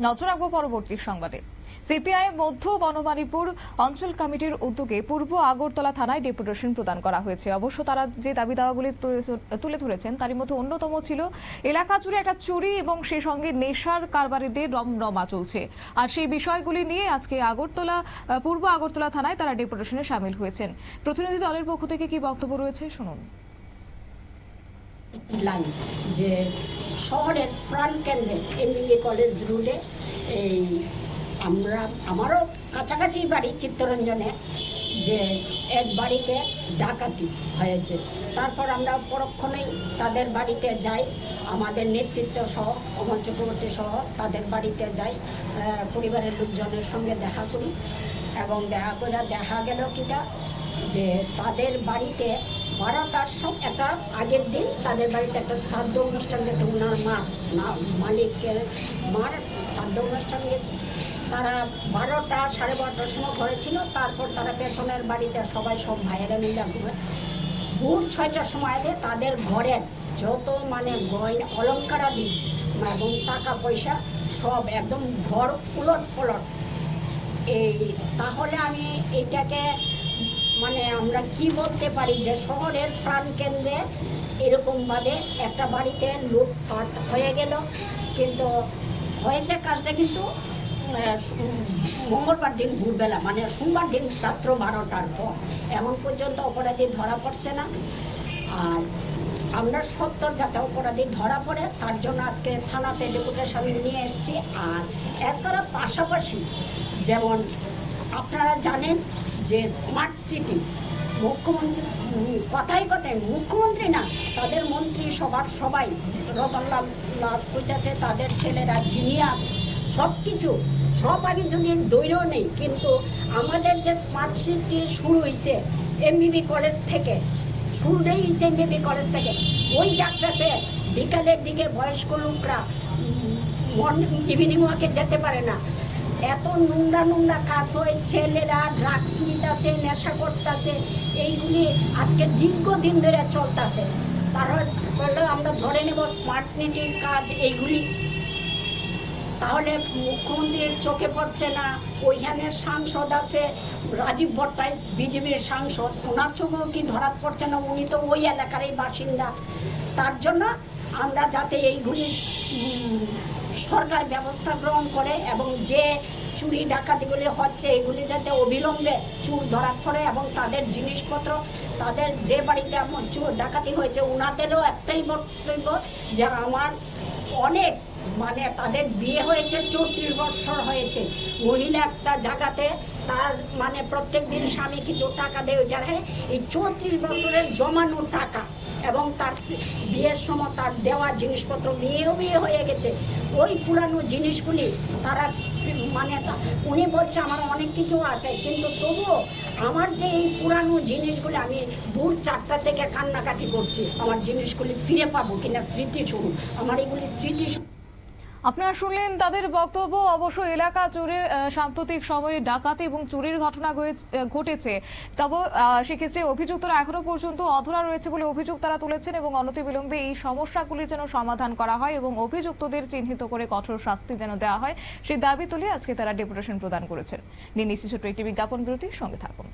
নজর রাখবো পরবর্তী সংবাদে। সিপিআই মধ্য বনমালীপুর অঞ্চল কমিটির উদ্যোগে পূর্ব আগরতলা থানায় ডেপুটেশন প্রদান করা হয়েছে। অবশ্য তারা যে দাবি দাওয়াগুলি তুলে ধরেছেন তারই মধ্যে অন্যতম ছিল এলাকা জুড়ে একটা চুরি এবং সেই সঙ্গে নেশার কারবারিদের রমরমা চলছে। আর সেই বিষয়গুলি নিয়ে আজকে পূর্ব আগরতলা থানায় তারা ডেপুটেশনে সামিল হয়েছেন। প্রতিনিধি দলের পক্ষ থেকে কি বক্তব্য রয়েছে শুনুন। যে শহরের প্রাণকেন্দ্রে এমবিবি কলেজ রোডে আমারও কাছাকাছি বাড়ি চিত্তরঞ্জনে, যে এক বাড়িতে ডাকাতি হয়েছে। তারপর আমরা পরক্ষণেই তাদের বাড়িতে যাই, আমাদের নেতৃত্ব সহ অমল চক্রবর্তী সহ তাদের বাড়িতে যাই, পরিবারের লোকজনের সঙ্গে দেখা করি এবং দেখা গেল কিটা যে তাদের বাড়িতে 12টার একটা আগের দিন তাদের বাড়িতে একটা শ্রাদ্ধ অনুষ্ঠান গেছে, ওনার মালিকের মার শ্রাদ্ধ অনুষ্ঠান গেছে। তারা 12টা সাড়ে 12টার সময় ঘরে ছিল। তারপর তারা পেছনের বাড়িতে সব ভাইয়েরা মিলে ঘুরে ভোর 6টার সময় তাদের ঘরের যত গয়না অলঙ্কারাদি এবং টাকা পয়সা সব একদম ঘর উলট পলট। তাহলে আমি এটাকে আমরা কি বলতে পারি যে শহরের প্রাণকেন্দ্রে এরকমভাবে একটা বাড়িতে লুটপাট হয়ে গেল। কিন্তু হয়েছে কাজটা কিন্তু মঙ্গলবার দিন ভোরবেলা, সোমবার দিন রাত্র 12টার পর। এখন পর্যন্ত অপরাধী ধরা পড়ছে না। আর আমরা সত্তর যাতে অপরাধী ধরা পড়ে তার জন্য আজকে থানাতে ডেপুটেশন নিয়ে এসেছি। আর এছাড়া পাশাপাশি যেমন আপনারা জানেন যে স্মার্ট সিটি কথায় মুখ্যমন্ত্রী না, তাদের মন্ত্রী সবাই রতনলাল কইতাছে তাদের ছেলেরা জিনিয়াস সব আমি যদি দৈর্য নেই, কিন্তু আমাদের যে স্মার্ট সিটি শুরু হয়েছে এমবিবি কলেজ থেকে, শুরুটাই হয়েছে এমবিবি কলেজ থেকে। ওই যাত্রাতে বিকালের দিকে বয়স্ক লোকরা ইভিনিং ওয়াকে যেতে পারে না, এত নোংরা কাজ হয়, ছেলেরা ড্রাগস নিতেছে, নেশা করতেছে, এইগুলি আজকে দীর্ঘদিন ধরে চলতেছে। তাহলে আমরা ধরে নেব স্মার্ট সিটির কাজ এইগুলি, তাহলে মুখ্যমন্ত্রীর চোখে পড়ছে না। ওইখানে সাংসদ আছে রাজীব ভট্টাচার্য, বিজেপির সাংসদ, ওনার চোখেও কি ধরা পড়ছে না? উনি তো ওই এলাকারই বাসিন্দা। তার জন্য আমরা যাতে এইগুলি সরকার ব্যবস্থা গ্রহণ করে এবং যে চুরি ডাকাতিগুলি হচ্ছে এগুলি যাতে অবিলম্বে চোর ধরা পড়ে এবং তাদের জিনিসপত্র, তাদের যে বাড়িতে চোর ডাকাতি হয়েছে ওনাদেরও একটাই বক্তব্য যে আমার অনেক তাদের বিয়ে হয়েছে 34 বছর হয়েছে, মহিলা একটা জায়গাতে তার প্রত্যেক দিন স্বামী কিছু টাকা দেয়, ওইটার এই 34 বছরের জমানো টাকা এবং তার বিয়ের সময় তার দেওয়া জিনিসপত্র, মেয়েও বিয়ে হয়ে গেছে, ওই পুরানো জিনিসগুলি তারা উনি বলছে আমার অনেক কিছু আছে, কিন্তু তবুও আমার যে এই পুরানো জিনিসগুলি আমি ভোর 4টা থেকে কান্নাকাটি করছি, আমার জিনিসগুলি ফিরে পাবো কিনা, স্মৃতি শুরু আমার এগুলি স্মৃতি। আপনারা শুনলেন তাদের বক্তব্য। অবশ্য এলাকা জুড়ে সাম্প্রতিক সময়ে ডাকাতি এবং চুরির ঘটনা ঘটেছে, তবে সেক্ষেত্রে অভিযুক্তরা এখনো পর্যন্ত অধরা রয়েছে বলে অভিযোগ তারা তুলেছেন এবং অনতিবিলম্বে এই সমস্যাগুলির যেন সমাধান করা হয় এবং অভিযুক্তদের চিহ্নিত করে কঠোর শাস্তি যেন দেওয়া হয় সেই দাবি তুলে আজকে তারা ডেপুটেশন প্রদান করেছেন। নিয়ে নিচ্ছি ছোট্ট একটি বিজ্ঞাপন বিরতির সঙ্গে থাকুন।